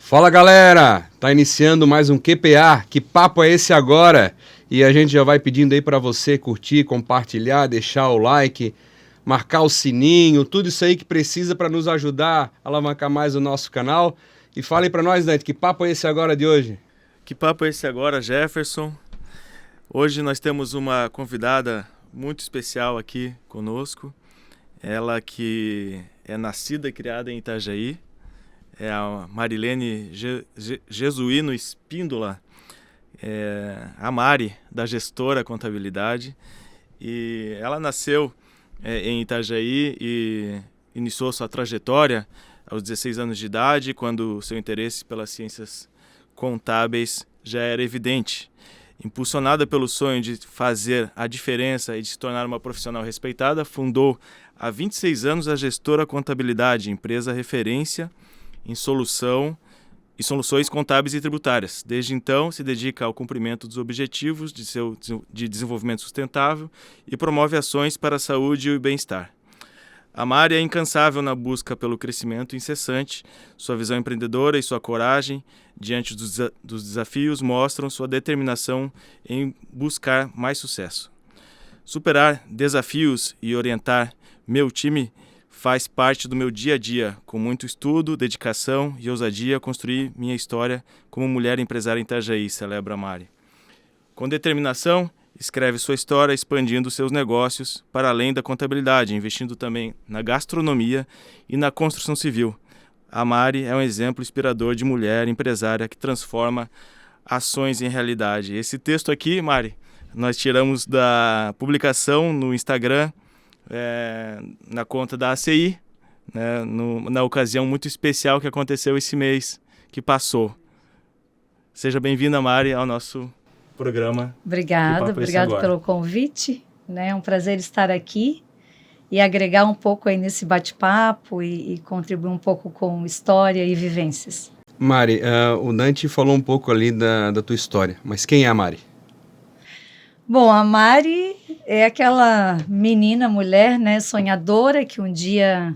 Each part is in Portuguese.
Fala galera, tá iniciando mais um QPA, que papo é esse agora? E a gente já vai pedindo aí para você curtir, compartilhar, deixar o like, marcar o sininho, tudo isso aí que precisa para nos ajudar a alavancar mais o nosso canal. E fale para nós, Dante, que papo é esse agora de hoje? Que papo é esse agora, Jefferson? Hoje nós temos uma convidada muito especial aqui conosco. Ela que é nascida e criada em Itajaí. É a Marilene Jesuíno Espíndola, a Mari, da Gestora Contabilidade. E ela nasceu em Itajaí e iniciou sua trajetória aos 16 anos de idade, quando seu interesse pelas ciências contábeis já era evidente. Impulsionada pelo sonho de fazer a diferença e de se tornar uma profissional respeitada, fundou há 26 anos a Gestora Contabilidade, empresa referência em soluções contábeis e tributárias. Desde então, se dedica ao cumprimento dos objetivos de desenvolvimento sustentável e promove ações para a saúde e o bem-estar. A Mari é incansável na busca pelo crescimento incessante. Sua visão empreendedora e sua coragem diante dos desafios mostram sua determinação em buscar mais sucesso. Superar desafios e orientar meu time faz parte do meu dia a dia. Com muito estudo, dedicação e ousadia, construí minha história como mulher empresária em Itajaí, celebra a Mari. Com determinação, escreve sua história expandindo seus negócios para além da contabilidade, investindo também na gastronomia e na construção civil. A Mari é um exemplo inspirador de mulher empresária que transforma ações em realidade. Esse texto aqui, Mari, nós tiramos da publicação no Instagram, na conta da ACI, né, na ocasião muito especial que aconteceu esse mês que passou. Seja bem-vinda, Mari, ao nosso programa. Obrigado pelo convite. É um prazer estar aqui e agregar um pouco aí nesse bate-papo e contribuir um pouco com história e vivências. Mari, o Dante falou um pouco ali da tua história, mas quem é a Mari? Bom, a Mari é aquela menina, mulher, né, sonhadora que um dia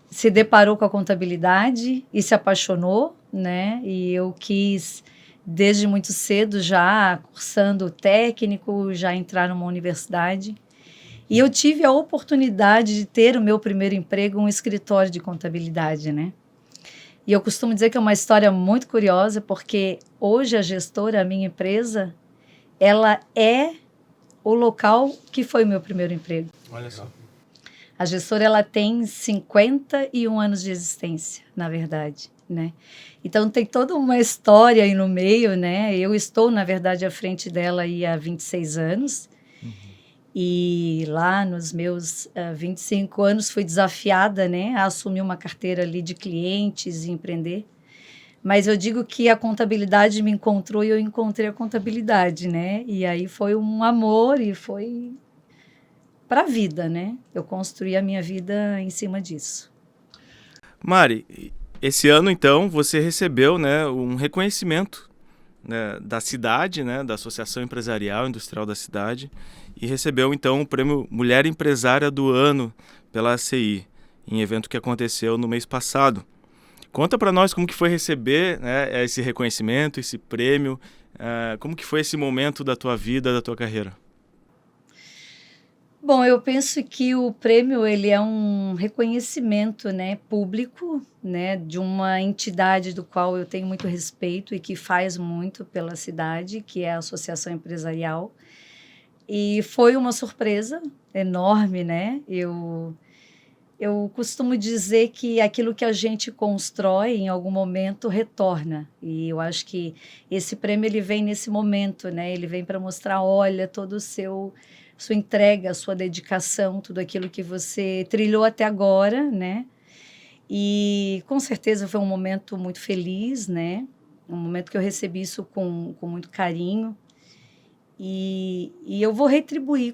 se deparou com a contabilidade e se apaixonou, né? E eu quis, desde muito cedo, já cursando técnico, já entrar numa universidade. E eu tive a oportunidade de ter o meu primeiro emprego, um escritório de contabilidade, né? E eu costumo dizer que é uma história muito curiosa, porque hoje a Gestora, a minha empresa, ela é o local que foi o meu primeiro emprego. Olha só. A Gestora, ela tem 51 anos de existência, na verdade, né? Então, tem toda uma história aí no meio, né? Eu estou, na verdade, à frente dela aí há 26 anos. E lá nos meus 25 anos fui desafiada, né, a assumir uma carteira ali de clientes e empreender. Mas eu digo que a contabilidade me encontrou e eu encontrei a contabilidade, né? E aí foi um amor e foi para a vida, né? Eu construí a minha vida em cima disso. Mari, esse ano, então, você recebeu, né, um reconhecimento, né, da cidade, né, da Associação Empresarial Industrial da cidade, e recebeu, então, o prêmio Mulher Empresária do Ano pela ACI, em evento que aconteceu no mês passado. Conta para nós como que foi receber, né, esse reconhecimento, esse prêmio, como que foi esse momento da tua vida, da tua carreira? Bom, eu penso que o prêmio ele é um reconhecimento, né, público, né, de uma entidade do qual eu tenho muito respeito e que faz muito pela cidade, que é a Associação Empresarial. E foi uma surpresa enorme, né? Eu costumo dizer que aquilo que a gente constrói, em algum momento, retorna. E eu acho que esse prêmio ele vem nesse momento, né? Ele vem para mostrar, olha, todo o sua entrega, sua dedicação, tudo aquilo que você trilhou até agora, né? E com certeza foi um momento muito feliz, né? Um momento que eu recebi isso com muito carinho. E eu vou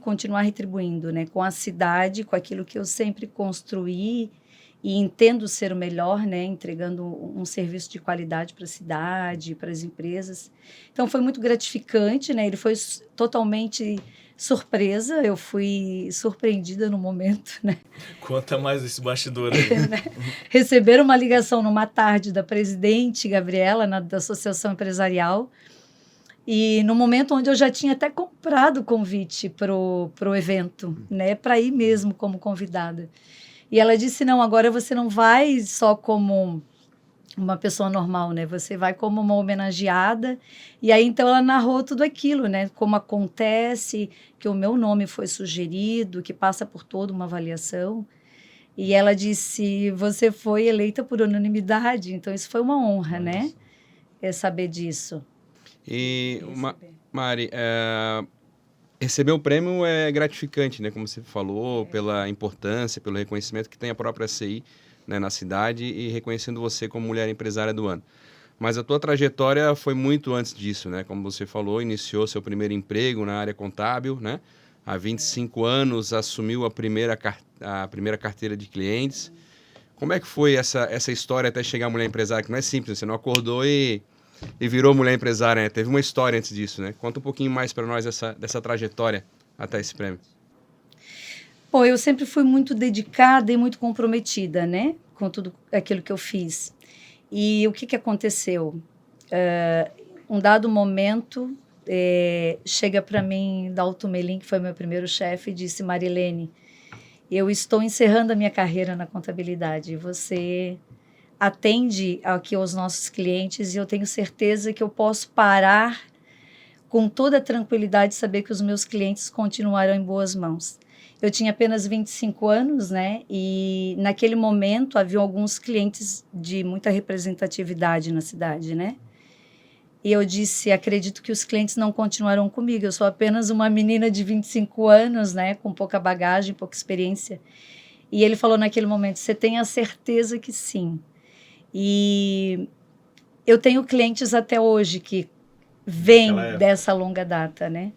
continuar retribuindo, né? Com a cidade, com aquilo que eu sempre construí e entendo ser o melhor, né, entregando um serviço de qualidade para a cidade, para as empresas. Então foi muito gratificante, né? Ele foi totalmente surpresa, eu fui surpreendida no momento, né? Conta mais desse bastidor aí. Receber uma ligação numa tarde da presidente Gabriela, da Associação Empresarial, e no momento onde eu já tinha até comprado o convite pro evento, né, para ir mesmo como convidada. E ela disse, não, agora você não vai só como uma pessoa normal, né? Você vai como uma homenageada. E aí, então, ela narrou tudo aquilo, né? Como acontece, que o meu nome foi sugerido, que passa por toda uma avaliação. E ela disse, você foi eleita por unanimidade. Então, isso foi uma honra, né? Saber disso. E, Mari, receber o prêmio é gratificante, né? Como você falou, pela importância, pelo reconhecimento que tem a própria CI, né, na cidade e reconhecendo você como mulher empresária do ano. Mas a tua trajetória foi muito antes disso, né? Como você falou, iniciou seu primeiro emprego na área contábil, né? Há 25 anos assumiu a primeira carteira de clientes. Como é que foi essa história até chegar a mulher empresária? Que não é simples, você não acordou e virou mulher empresária, né? Teve uma história antes disso, né? Conta um pouquinho mais para nós dessa trajetória até esse prêmio. Pô, eu sempre fui muito dedicada e muito comprometida, né? Com tudo aquilo que eu fiz. E o que aconteceu? Um dado momento, chega para mim Dalto Melim, que foi meu primeiro chefe, e disse, Marilene, eu estou encerrando a minha carreira na contabilidade. Você atende aqui aos nossos clientes e eu tenho certeza que eu posso parar com toda a tranquilidade e saber que os meus clientes continuarão em boas mãos. Eu tinha apenas 25 anos, né? E naquele momento havia alguns clientes de muita representatividade na cidade, né? E eu disse, acredito que os clientes não continuarão comigo. Eu sou apenas uma menina de 25 anos, né? Com pouca bagagem, pouca experiência. E ele falou naquele momento, você tem a certeza que sim. E eu tenho clientes até hoje que vêm dessa longa data, né?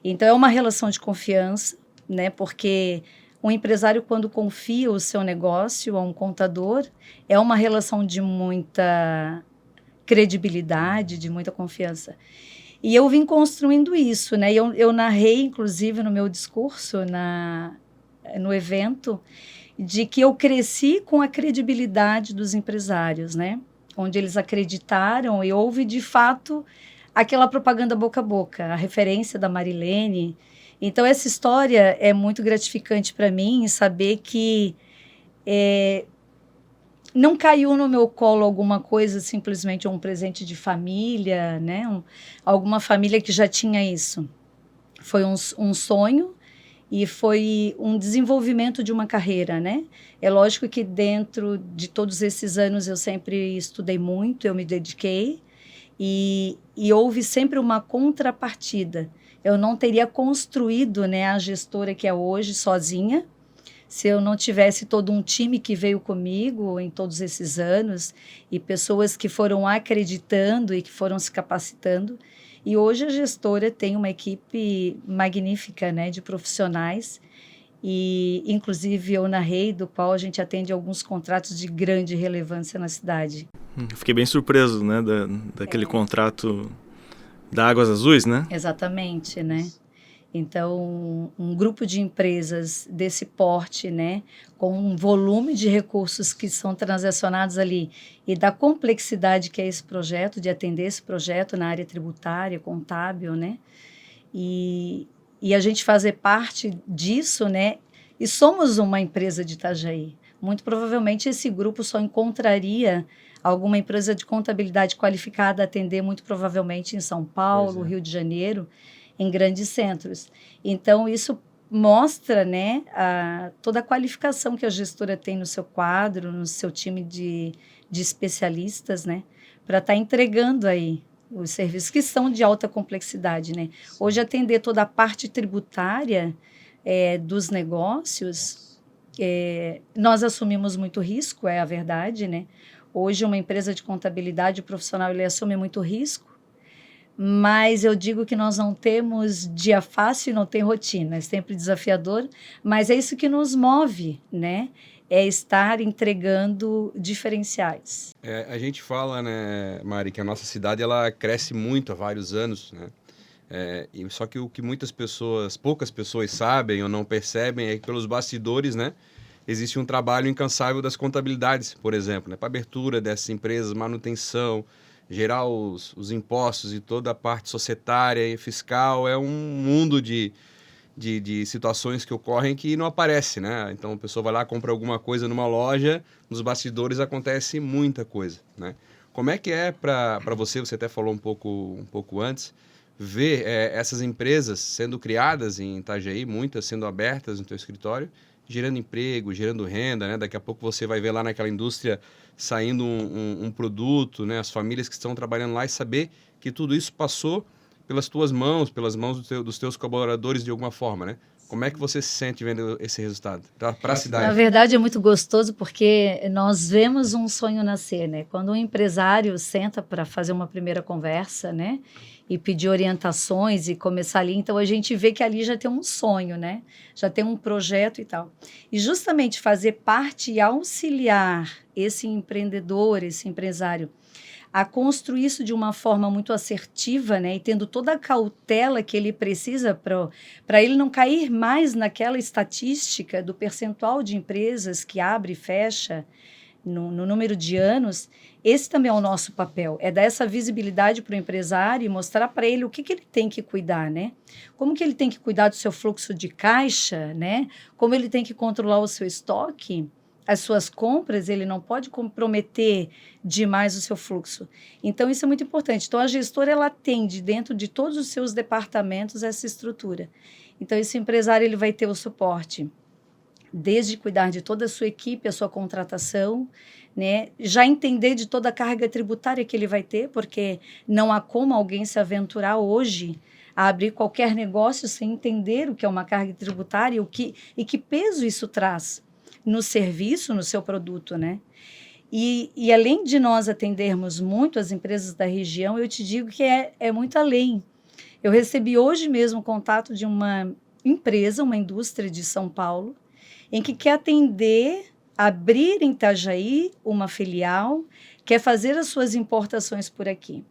Então, é uma relação de confiança, né? Porque um empresário, quando confia o seu negócio a um contador, é uma relação de muita credibilidade, de muita confiança. E eu vim construindo isso, né? Eu narrei, inclusive, no meu discurso, no evento, de que eu cresci com a credibilidade dos empresários, né? Onde eles acreditaram e houve, de fato, aquela propaganda boca a boca, a referência da Marilene. Então, essa história é muito gratificante para mim, saber que não caiu no meu colo alguma coisa, simplesmente um presente de família, né? Alguma família que já tinha isso. Foi um sonho e foi um desenvolvimento de uma carreira, né? É lógico que dentro de todos esses anos eu sempre estudei muito, eu me dediquei e houve sempre uma contrapartida. Eu não teria construído, né, a gestora que é hoje sozinha, se eu não tivesse todo um time que veio comigo em todos esses anos e pessoas que foram acreditando e que foram se capacitando. E hoje a gestora tem uma equipe magnífica, né, de profissionais e, inclusive, eu narrei, do qual a gente atende alguns contratos de grande relevância na cidade. Fiquei bem surpreso, né, daquele contrato da Águas Azuis, né? Exatamente, né? Então, um grupo de empresas desse porte, né, com um volume de recursos que são transacionados ali e da complexidade que é esse projeto, de atender esse projeto na área tributária, contábil, né, e a gente fazer parte disso, né, e somos uma empresa de Itajaí. Muito provavelmente esse grupo só encontraria alguma empresa de contabilidade qualificada a atender, muito provavelmente em São Paulo, Rio de Janeiro, em grandes centros. Então, isso mostra, né, toda a qualificação que a gestora tem no seu quadro, no seu time de especialistas, né, para estar entregando aí os serviços que são de alta complexidade, né. Hoje, atender toda a parte tributária dos negócios, nós assumimos muito risco, é a verdade, né. Hoje, uma empresa de contabilidade profissional, ele assume muito risco, mas eu digo que nós não temos dia fácil e não tem rotina, é sempre desafiador, mas é isso que nos move, né? é estar entregando diferenciais. A gente fala, né, Mari, que a nossa cidade ela cresce muito há vários anos, né? Só que o que poucas pessoas sabem ou não percebem é que pelos bastidores, né, existe um trabalho incansável das contabilidades, por exemplo, né, para abertura dessas empresas, manutenção, gerar os impostos e toda a parte societária e fiscal. É um mundo de situações que ocorrem que não aparece, né? Então a pessoa vai lá, compra alguma coisa numa loja, nos bastidores acontece muita coisa, né? Como é que é para você até falou um pouco antes, ver essas empresas sendo criadas em Itajaí, muitas sendo abertas no teu escritório, gerando emprego, gerando renda, né? Daqui a pouco você vai ver lá naquela indústria saindo um produto, né? As famílias que estão trabalhando lá, e saber que tudo isso passou pelas tuas mãos, pelas mãos dos teus colaboradores de alguma forma, né? Como é que você se sente vendo esse resultado para a cidade? Na verdade, é muito gostoso porque nós vemos um sonho nascer, né? Quando um empresário senta para fazer uma primeira conversa, né? E pedir orientações e começar ali, então a gente vê que ali já tem um sonho, né? Já tem um projeto e tal. E justamente fazer parte e auxiliar esse empreendedor, esse empresário, a construir isso de uma forma muito assertiva, né, e tendo toda a cautela que ele precisa para ele não cair mais naquela estatística do percentual de empresas que abre e fecha no número de anos. Esse também é o nosso papel, é dar essa visibilidade para o empresário e mostrar para ele o que ele tem que cuidar, né? Como que ele tem que cuidar do seu fluxo de caixa, né? Como ele tem que controlar o seu estoque, as suas compras, ele não pode comprometer demais o seu fluxo. Então, isso é muito importante. Então, a gestora, ela atende dentro de todos os seus departamentos essa estrutura. Então, esse empresário, ele vai ter o suporte, desde cuidar de toda a sua equipe, a sua contratação, né? Já entender de toda a carga tributária que ele vai ter, porque não há como alguém se aventurar hoje a abrir qualquer negócio sem entender o que é uma carga tributária e que peso isso traz no serviço, no seu produto, né? E além de nós atendermos muito as empresas da região, eu te digo que é muito além. Eu recebi hoje mesmo contato de uma empresa, uma indústria de São Paulo, em que quer atender, abrir em Itajaí uma filial, quer fazer as suas importações por aqui.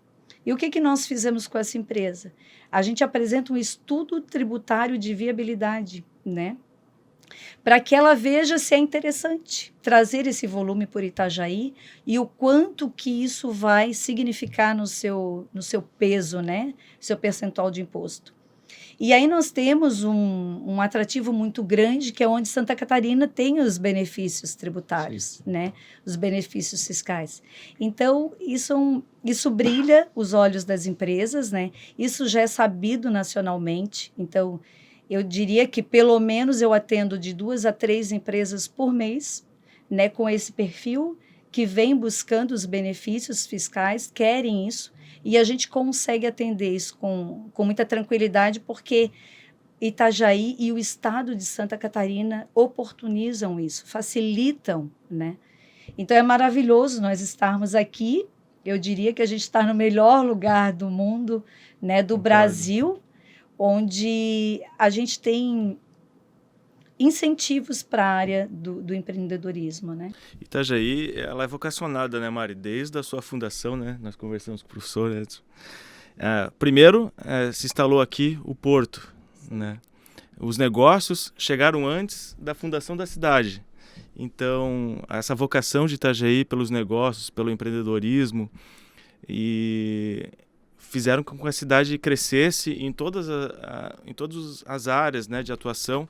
E o que nós fizemos com essa empresa? A gente apresenta um estudo tributário de viabilidade, né? Para que ela veja se é interessante trazer esse volume por Itajaí e o quanto que isso vai significar no seu peso, né? Seu percentual de imposto. E aí nós temos um atrativo muito grande, que é onde Santa Catarina tem os benefícios tributários, né? Os benefícios fiscais. Então, isso brilha os olhos das empresas, né? Isso já é sabido nacionalmente. Então, eu diria que pelo menos eu atendo de 2 a 3 empresas por mês, né, com esse perfil, que vem buscando os benefícios fiscais, querem isso, e a gente consegue atender isso com muita tranquilidade, porque Itajaí e o estado de Santa Catarina oportunizam isso, facilitam, né? Então é maravilhoso nós estarmos aqui. Eu diria que a gente está no melhor lugar do mundo, né, do Brasil, onde a gente tem incentivos para a área do empreendedorismo, né? Itajaí, ela é vocacionada, né, Mari? Desde a sua fundação, né? Nós conversamos com o professor Edson. Primeiro, se instalou aqui o porto, né? Os negócios chegaram antes da fundação da cidade. Então, essa vocação de Itajaí pelos negócios, pelo empreendedorismo, e fizeram com que a cidade crescesse em todas as áreas, né, de atuação.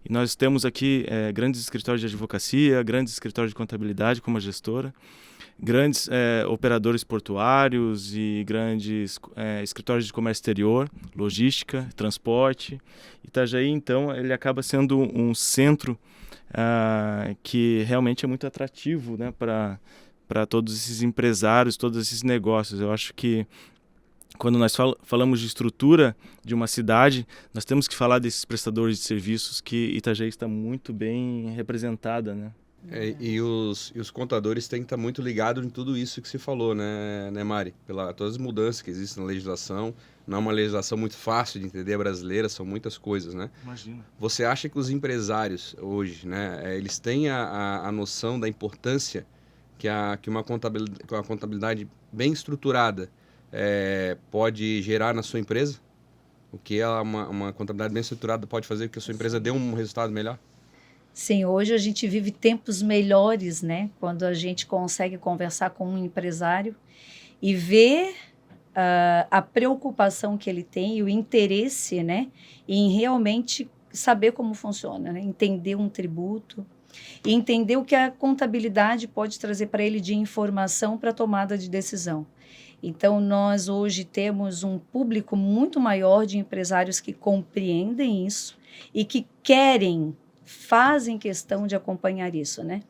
E nós temos aqui grandes escritórios de advocacia, grandes escritórios de contabilidade como a gestora, grandes operadores portuários e grandes escritórios de comércio exterior, logística, transporte. Itajaí, então, ele acaba sendo um centro que realmente é muito atrativo, né, para todos esses empresários, todos esses negócios. Eu acho que quando nós falamos de estrutura de uma cidade, nós temos que falar desses prestadores de serviços, que Itajaí está muito bem representada, né? E os contadores têm que estar muito ligados em tudo isso que você falou, né, Mari? Todas as mudanças que existem na legislação. Não é uma legislação muito fácil de entender, a brasileira, são muitas coisas, né? Imagina. Você acha que os empresários hoje, né, eles têm a noção da importância que uma contabilidade bem estruturada pode gerar na sua empresa? O que uma contabilidade bem estruturada pode fazer com que a sua empresa dê um resultado melhor? Sim, hoje a gente vive tempos melhores, né? Quando a gente consegue conversar com um empresário e ver a preocupação que ele tem e o interesse, né? Em realmente saber como funciona, né? Entender um tributo e entender o que a contabilidade pode trazer para ele de informação para a tomada de decisão. Então, nós hoje temos um público muito maior de empresários que compreendem isso e que fazem questão de acompanhar isso, né?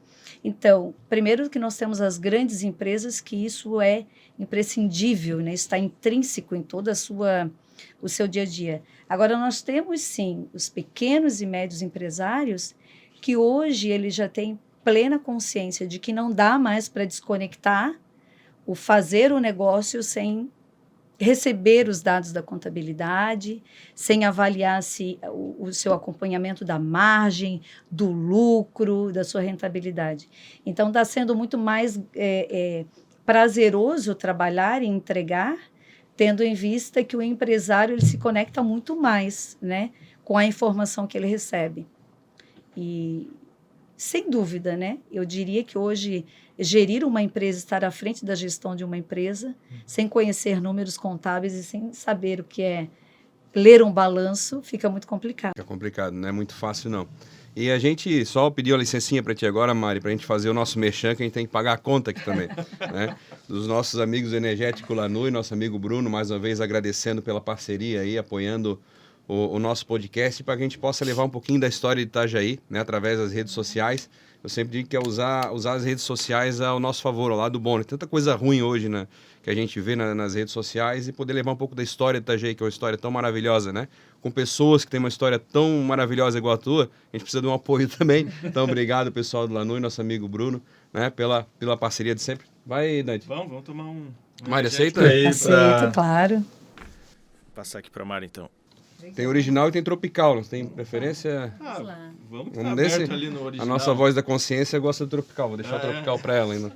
Então, primeiro que nós temos as grandes empresas, que isso é imprescindível, né? Está intrínseco em todo o seu dia a dia. Agora, nós temos, sim, os pequenos e médios empresários, que hoje eles já têm plena consciência de que não dá mais para desconectar o fazer o negócio sem receber os dados da contabilidade, sem avaliar se o seu acompanhamento da margem, do lucro, da sua rentabilidade. Então, está sendo muito mais prazeroso trabalhar e entregar, tendo em vista que o empresário ele se conecta muito mais, né, com a informação que ele recebe. E, sem dúvida, né, eu diria que hoje gerir uma empresa, estar à frente da gestão de uma empresa, sem conhecer números contábeis e sem saber o que é ler um balanço, fica muito complicado. Fica complicado, não é muito fácil, não. E a gente só pediu a licencinha para ti agora, Mari, para a gente fazer o nosso merchan, que a gente tem que pagar a conta aqui também, né? Dos nossos amigos do Energético Lanu e nosso amigo Bruno, mais uma vez agradecendo pela parceria aí, apoiando o nosso podcast, para que a gente possa levar um pouquinho da história de Itajaí, né, através das redes sociais. Eu sempre digo que é usar as redes sociais ao nosso favor, ao lado bom. Tem tanta coisa ruim hoje, né, que a gente vê nas redes sociais, e poder levar um pouco da história de Itajaí, que é uma história tão maravilhosa, né? Com pessoas que têm uma história tão maravilhosa igual a tua, a gente precisa de um apoio também. Então, obrigado, pessoal do Lanu e nosso amigo Bruno, né, pela parceria de sempre. Vai, Dante. Vamos tomar um Mari, aceita? Aceito, claro. Passar aqui para a Mari, então. Tem original e tem tropical, não tem preferência? Vamos Um desse? ali no original. A nossa voz da consciência gosta do tropical, vou deixar o tropical para ela ainda.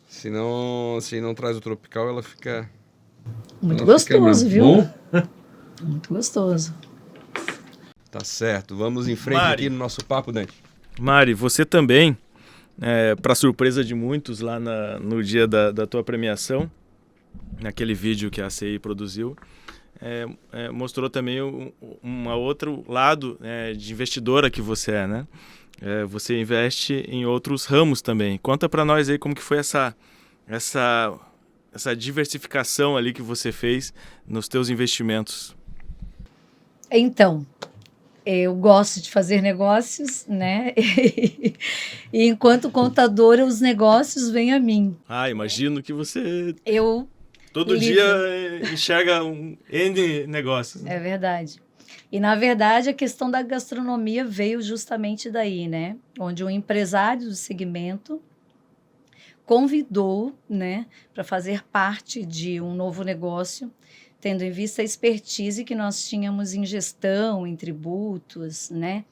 Se não traz o tropical, ela fica... Muito gostoso, viu? Bom? Muito gostoso. Tá certo, vamos em frente Mari. aqui no nosso papo, Dante. Mari, você também, para surpresa de muitos lá no dia da tua premiação, naquele vídeo que a CI produziu, mostrou também um outro lado de investidora que você é, né? Você investe em outros ramos também. Conta para nós aí como que foi essa diversificação ali que você fez nos teus investimentos. Então, eu gosto de fazer negócios, né? E enquanto contadora, os negócios vêm a mim. Imagino que você Eu todo dia enxerga N negócios. É verdade. E, na verdade, a questão da gastronomia veio justamente daí, né? Onde um empresário do segmento convidou, né, para fazer parte de um novo negócio, tendo em vista a expertise que nós tínhamos em gestão, em tributos, né,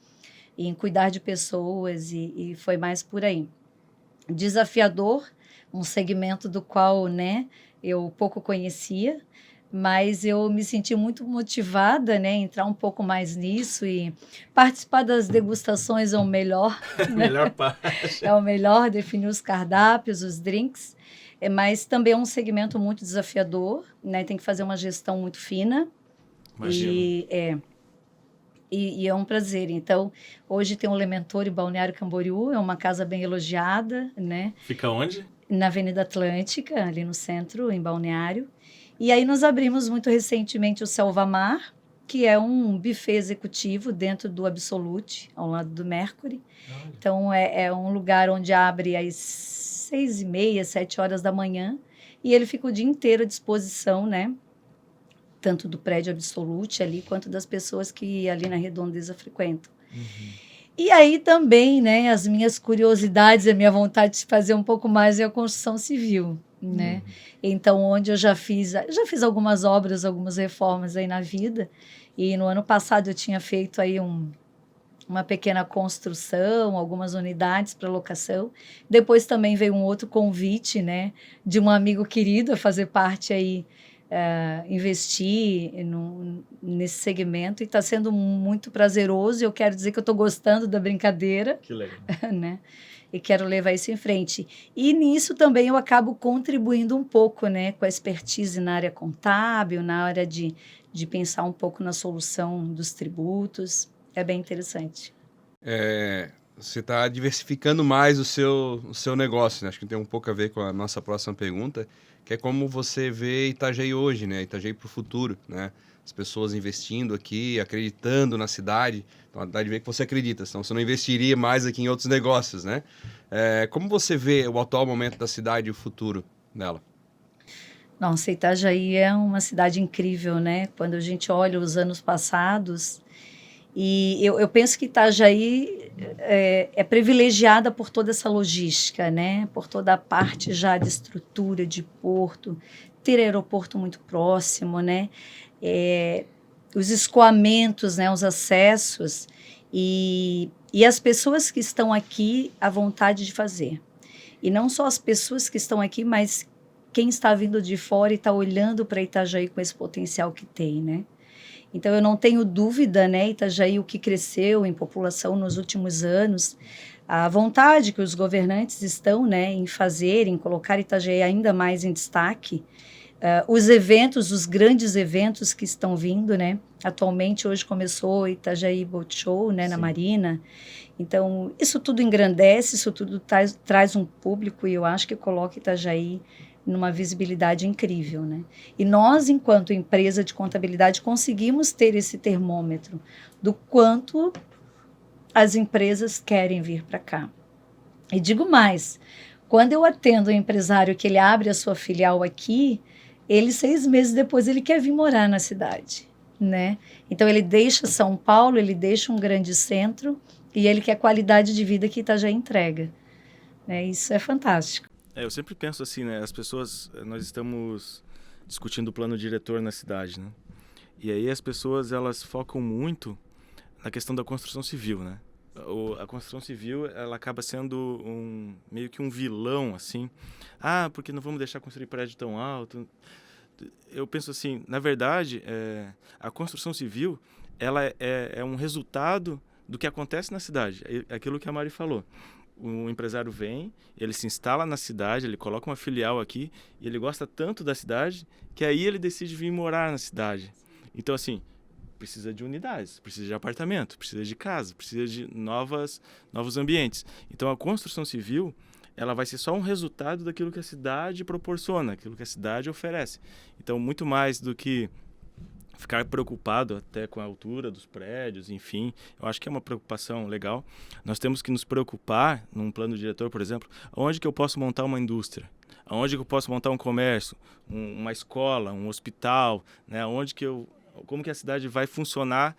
em cuidar de pessoas, e foi mais por aí. Desafiador, um segmento do qual, né, eu pouco conhecia, mas eu me senti muito motivada, né, entrar um pouco mais nisso e participar das degustações é o melhor. Né? Melhor parte. É o melhor, definir os cardápios, os drinks, mas também é um segmento muito desafiador, né, tem que fazer uma gestão muito fina. Imagino. E é um prazer. Então, hoje tem o Lementor em Balneário Camboriú, é uma casa bem elogiada, né? Fica onde? Na Avenida Atlântica, ali no centro, em Balneário. E aí nós abrimos muito recentemente o Selvamar, que é um buffet executivo dentro do Absolute, ao lado do Mercury. Então, é um lugar onde abre às 6h30, 7 horas da manhã, e ele fica o dia inteiro à disposição, né? Tanto do prédio Absolute ali, quanto das pessoas que ali na redondeza frequentam. E aí também, né, as minhas curiosidades, a minha vontade de fazer um pouco mais é a construção civil, né? Então, onde eu já fiz algumas obras, algumas reformas aí na vida, e no ano passado eu tinha feito aí uma pequena construção, algumas unidades para locação. Depois também veio um outro convite, né, de um amigo querido a fazer parte aí, investir nesse segmento, e está sendo muito prazeroso. E eu quero dizer que eu estou gostando da brincadeira, Que legal. né? E quero levar isso em frente. E nisso também eu acabo contribuindo um pouco, né, com a expertise na área contábil, na área de pensar um pouco na solução dos tributos. É bem interessante. Você está diversificando mais o seu negócio, né? Acho que tem um pouco a ver com a nossa próxima pergunta, que é como você vê Itajaí hoje, né? Itajaí para o futuro, né? As pessoas investindo aqui, acreditando na cidade. Então, dá de ver que você acredita, senão você não investiria mais aqui em outros negócios, né? Como você vê o atual momento da cidade e o futuro dela? Nossa, Itajaí é uma cidade incrível, né? Quando a gente olha os anos passados, e eu penso que Itajaí é privilegiada por toda essa logística, né? Por toda a parte já de estrutura, de porto, ter aeroporto muito próximo, né? Os escoamentos, né? Os acessos e as pessoas que estão aqui, a vontade de fazer. E não só as pessoas que estão aqui, mas quem está vindo de fora e está olhando para Itajaí com esse potencial que tem, né? Então, eu não tenho dúvida, né, Itajaí, o que cresceu em população nos últimos anos, a vontade que os governantes estão, né, em fazer, em colocar Itajaí ainda mais em destaque, os eventos, os grandes eventos que estão vindo, né, atualmente, hoje começou o Itajaí Boat Show, né, na Marina. Então, isso tudo engrandece, isso tudo traz um público, e eu acho que coloca Itajaí numa visibilidade incrível, né? E nós, enquanto empresa de contabilidade, conseguimos ter esse termômetro do quanto as empresas querem vir para cá. E digo mais, quando eu atendo um empresário que ele abre a sua filial aqui, ele 6 meses depois ele quer vir morar na cidade, né? Então ele deixa São Paulo, ele deixa um grande centro e ele quer qualidade de vida que Itajaí entrega, né? Isso é fantástico. Eu sempre penso assim, né? Nós estamos discutindo o plano diretor na cidade, né? E aí as pessoas, elas focam muito na questão da construção civil, né? A construção civil, ela acaba sendo meio que um vilão, assim. Ah, porque não vamos deixar construir prédio tão alto. Eu penso assim, na verdade, a construção civil, ela é um resultado do que acontece na cidade. É aquilo que a Mari falou. O empresário vem, ele se instala na cidade, ele coloca uma filial aqui e ele gosta tanto da cidade que aí ele decide vir morar na cidade. Então, assim, precisa de unidades, precisa de apartamento, precisa de casa, precisa de novos ambientes. Então, a construção civil, ela vai ser só um resultado daquilo que a cidade proporciona, aquilo que a cidade oferece. Então, muito mais do que ficar preocupado até com a altura dos prédios, enfim, eu acho que é uma preocupação legal. Nós temos que nos preocupar, num plano diretor, por exemplo, onde que eu posso montar uma indústria, onde que eu posso montar um comércio, uma escola, um hospital, né? Como que a cidade vai funcionar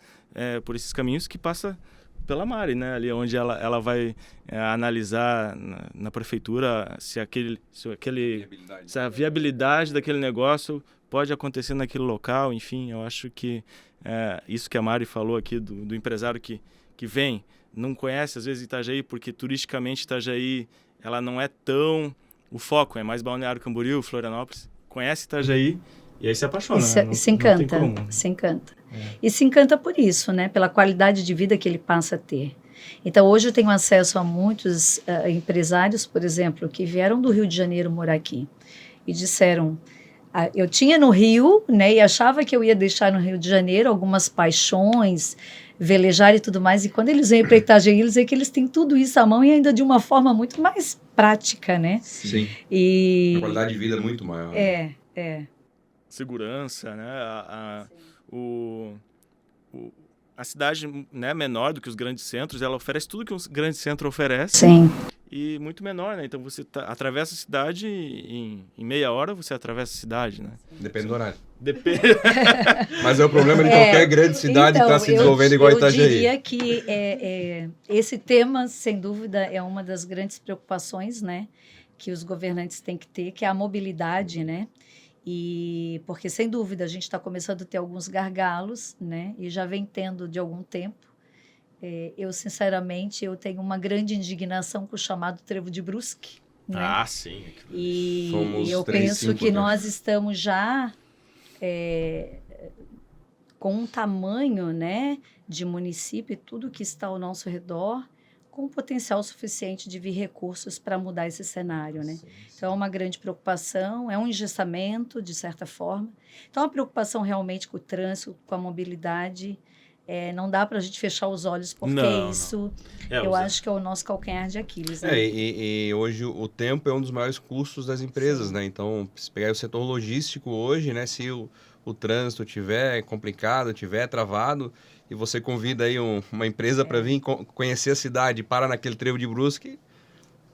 por esses caminhos que passa pela Mari, né? Ali onde ela vai analisar na prefeitura se a viabilidade daquele negócio pode acontecer naquele local. Enfim, eu acho que isso que a Mari falou aqui do empresário que vem, não conhece às vezes Itajaí, porque turisticamente Itajaí ela não é tão... O foco é mais Balneário Camboriú, Florianópolis. Conhece Itajaí e aí se apaixona. E se encanta, se encanta. E se encanta por isso, né? Pela qualidade de vida que ele passa a ter. Então, hoje eu tenho acesso a muitos empresários, por exemplo, que vieram do Rio de Janeiro morar aqui e disseram... eu tinha no Rio, né, e achava que eu ia deixar no Rio de Janeiro algumas paixões, velejar e tudo mais, e quando eles vêm para Itajaí, eles veem que eles têm tudo isso à mão e ainda de uma forma muito mais prática, né? Sim. E... a qualidade de vida é muito maior. Segurança, né? A cidade, né, menor do que os grandes centros, ela oferece tudo que um grande centro oferece. Sim. e muito menor, né? Então você atravessa a cidade em meia hora, você atravessa a cidade, né? Depende do horário. Depende. Mas é o problema de qualquer grande cidade então, estar se desenvolvendo igual a Itajaí. Eu diria que esse tema, sem dúvida, é uma das grandes preocupações, né, que os governantes têm que ter, que é a mobilidade, né? E porque, sem dúvida, a gente está começando a ter alguns gargalos, né? E já vem tendo de algum tempo. Eu, sinceramente, eu tenho uma grande indignação com o chamado Trevo de Brusque, né? Ah, sim. E Somos eu 3, penso 5, que nós estamos já com um tamanho, né, de município e tudo que está ao nosso redor, com potencial suficiente de vir recursos para mudar esse cenário, né? Então, é uma grande preocupação, é um engessamento, de certa forma. Então, é uma preocupação realmente com o trânsito, com a mobilidade. Não dá para a gente fechar os olhos, porque isso, eu acho que é o nosso calcanhar de Aquiles, né? E hoje o tempo é um dos maiores custos das empresas, né? Então, se pegar o setor logístico hoje, né? Se o trânsito tiver complicado, tiver travado, e você convida aí uma empresa para vir conhecer a cidade, para naquele Trevo de Brusque,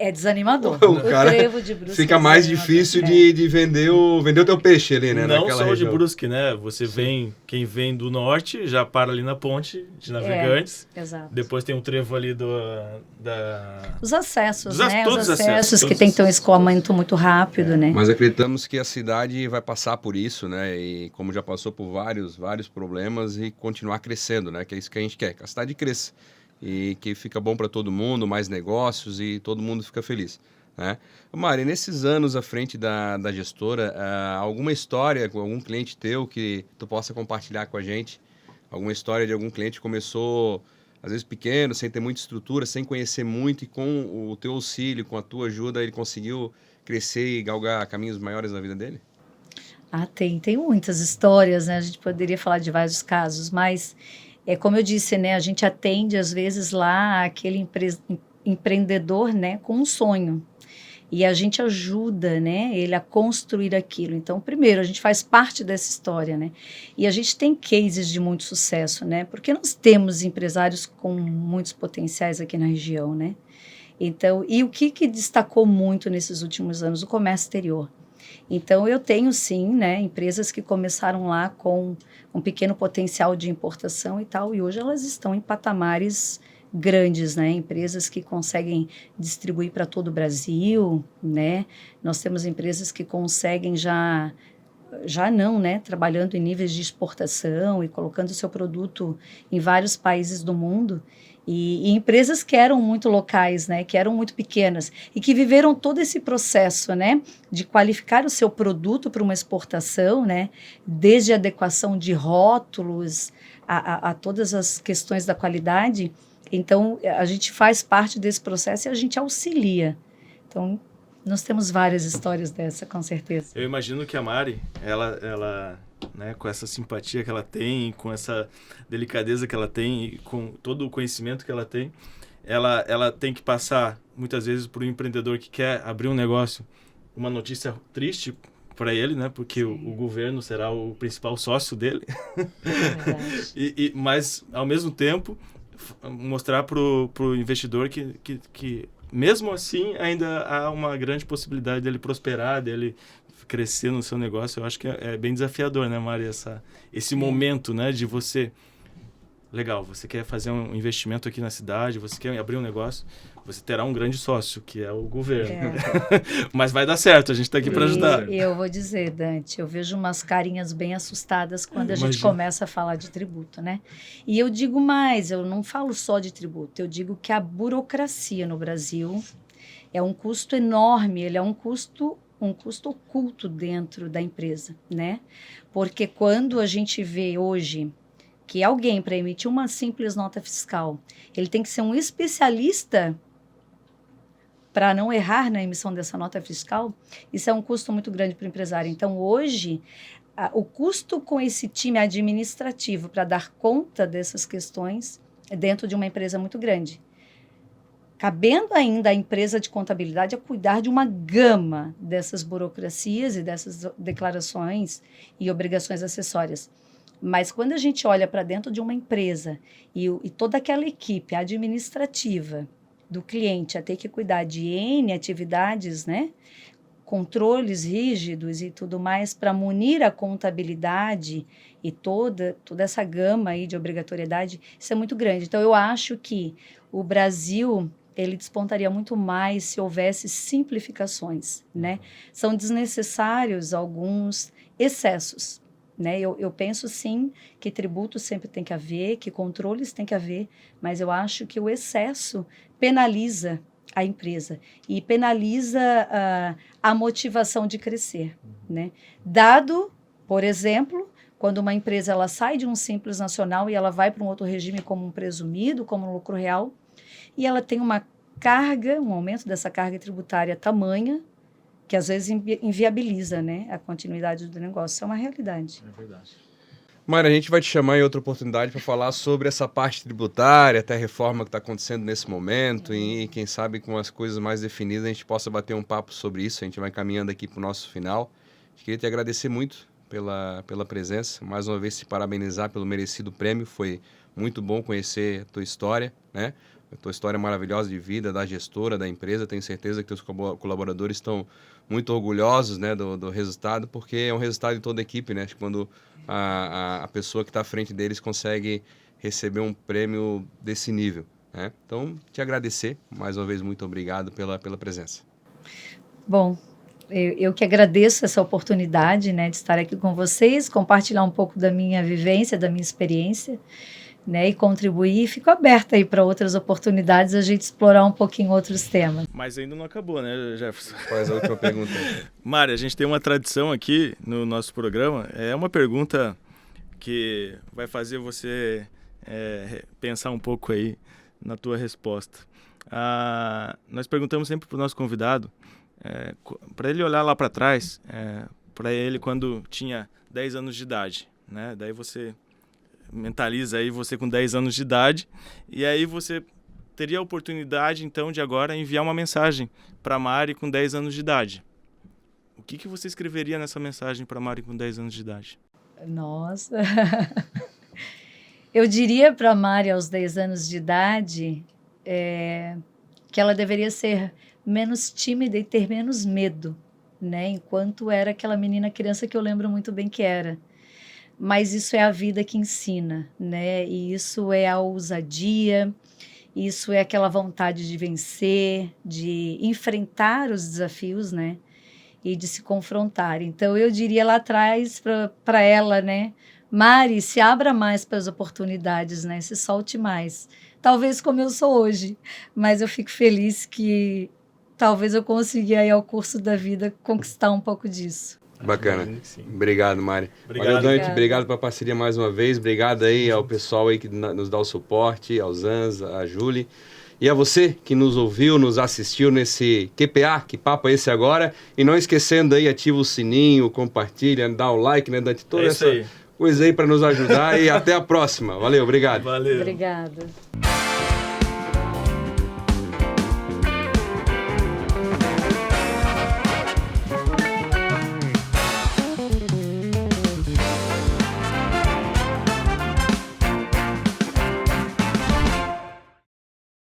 é desanimador. O cara Trevo de Brusque fica mais difícil de vender o teu peixe ali, né? Não naquela só região. de Brusque, né? Você quem vem do norte já para ali na ponte de Navegantes. Exato. Depois tem um trevo ali os acessos, né? Todos os acessos que tem que ter um escoamento muito rápido, né? Mas acreditamos que a cidade vai passar por isso, né? E como já passou por vários problemas e continuar crescendo, né? Que é isso que a gente quer, que a cidade cresça. E que fica bom para todo mundo, mais negócios e todo mundo fica feliz, né? Mari, nesses anos à frente da gestora, alguma história com algum cliente teu que tu possa compartilhar com a gente? Alguma história de algum cliente que começou, às vezes pequeno, sem ter muita estrutura, sem conhecer muito e com o teu auxílio, com a tua ajuda, ele conseguiu crescer e galgar caminhos maiores na vida dele? Tem muitas histórias, né? A gente poderia falar de vários casos, mas... como eu disse, né, a gente atende, às vezes, lá aquele empreendedor, né, com um sonho. E a gente ajuda, né, ele a construir aquilo. Então, primeiro, a gente faz parte dessa história, né? E a gente tem cases de muito sucesso, né? Porque nós temos empresários com muitos potenciais aqui na região, né? Então, e o que destacou muito nesses últimos anos? O comércio exterior. Então, eu tenho, sim, né, empresas que começaram lá com um pequeno potencial de importação e tal, e hoje elas estão em patamares grandes, né, empresas que conseguem distribuir para todo o Brasil, né, nós temos empresas que conseguem já não, né, trabalhando em níveis de exportação e colocando o seu produto em vários países do mundo, e empresas que eram muito locais, né, que eram muito pequenas e que viveram todo esse processo, né, de qualificar o seu produto para uma exportação, né, desde a adequação de rótulos a todas as questões da qualidade. Então, a gente faz parte desse processo e a gente auxilia. Então, nós temos várias histórias dessa, com certeza. Eu imagino que a Mari, ela né, com essa simpatia que ela tem, com essa delicadeza que ela tem, e com todo o conhecimento que ela tem, ela tem que passar, muitas vezes, para o empreendedor que quer abrir um negócio, uma notícia triste para ele, né, porque o governo será o principal sócio dele. É mas, ao mesmo tempo, mostrar para o investidor que mesmo assim, ainda há uma grande possibilidade dele prosperar, dele crescer no seu negócio. Eu acho que é bem desafiador, né, Mari? Esse momento, né, de você... Legal, você quer fazer um investimento aqui na cidade, você quer abrir um negócio, você terá um grande sócio, que é o governo. Mas vai dar certo, a gente está aqui para ajudar. E eu vou dizer, Dante, eu vejo umas carinhas bem assustadas quando a gente começa a falar de tributo, né? E eu digo mais, eu não falo só de tributo, eu digo que a burocracia no Brasil é um custo enorme, ele é um custo oculto dentro da empresa, né? Porque quando a gente vê hoje que alguém, para emitir uma simples nota fiscal, ele tem que ser um especialista para não errar na emissão dessa nota fiscal, isso é um custo muito grande para o empresário. Então, hoje, o custo com esse time administrativo para dar conta dessas questões é dentro de uma empresa muito grande. Cabendo ainda a empresa de contabilidade a cuidar de uma gama dessas burocracias e dessas declarações e obrigações acessórias. Mas quando a gente olha para dentro de uma empresa e toda aquela equipe administrativa do cliente a ter que cuidar de N atividades, né? Controles rígidos e tudo mais para munir a contabilidade e toda essa gama aí de obrigatoriedade, isso é muito grande. Então, eu acho que o Brasil, ele despontaria muito mais se houvesse simplificações, né? São desnecessários alguns excessos, né? Eu penso, sim, que tributos sempre tem que haver, que controles tem que haver, mas eu acho que o excesso penaliza a empresa e penaliza a motivação de crescer, né? Dado, por exemplo, quando uma empresa ela sai de um Simples Nacional e ela vai para um outro regime como um presumido, como um lucro real, e ela tem uma carga, um aumento dessa carga tributária tamanha, que às vezes inviabiliza, né, a continuidade do negócio. Isso é uma realidade. É verdade. Mari, a gente vai te chamar em outra oportunidade para falar sobre essa parte tributária, até a reforma que está acontecendo nesse momento, e quem sabe com as coisas mais definidas a gente possa bater um papo sobre isso. A gente vai caminhando aqui para o nosso final. Queria te agradecer muito pela presença, mais uma vez te parabenizar pelo merecido prêmio. Foi muito bom conhecer a tua história, né? A tua história maravilhosa de vida, da gestora, da empresa. Tenho certeza que teus colaboradores estão muito orgulhosos, né, do resultado, porque é um resultado de toda a equipe, né? Quando a pessoa que está à frente deles consegue receber um prêmio desse nível, né? Então, te agradecer, mais uma vez, muito obrigado pela presença. Bom, eu que agradeço essa oportunidade, né, de estar aqui com vocês, compartilhar um pouco da minha vivência, da minha experiência, né, e contribuir. Fico aberta aí para outras oportunidades, a gente explorar um pouquinho outros temas. Mas ainda não acabou, né, Jefferson? Faz a última pergunta. Mari, a gente tem uma tradição aqui no nosso programa. É uma pergunta que vai fazer você pensar um pouco aí na tua resposta. Nós perguntamos sempre para o nosso convidado, para ele olhar lá para trás, para ele quando tinha 10 anos de idade, né? Daí você mentaliza aí você com 10 anos de idade, e aí você teria a oportunidade, então, de agora enviar uma mensagem para a Mari com 10 anos de idade. O que você escreveria nessa mensagem para a Mari com 10 anos de idade? Nossa! Eu diria para a Mari aos 10 anos de idade que ela deveria ser menos tímida e ter menos medo, né? Enquanto era aquela menina criança que eu lembro muito bem que era. Mas isso é a vida que ensina, né? E isso é a ousadia, isso é aquela vontade de vencer, de enfrentar os desafios, né? E de se confrontar. Então, eu diria lá atrás para ela, né? Mari, se abra mais para as oportunidades, né? Se solte mais. Talvez como eu sou hoje, mas eu fico feliz que talvez eu consiga aí ao curso da vida conquistar um pouco disso. Bacana. Obrigado, Mari. Obrigado. Valeu, Dante. Obrigado pela parceria mais uma vez. Obrigado aí ao pessoal aí que nos dá o suporte, ao Zanz, a Júlia. E a você que nos ouviu, nos assistiu nesse QPA, que papo é esse agora. E não esquecendo aí, ativa o sininho, compartilha, dá o like, né, Dante? Toda essa coisa aí para nos ajudar. E até a próxima. Valeu, obrigado. Valeu. Obrigada.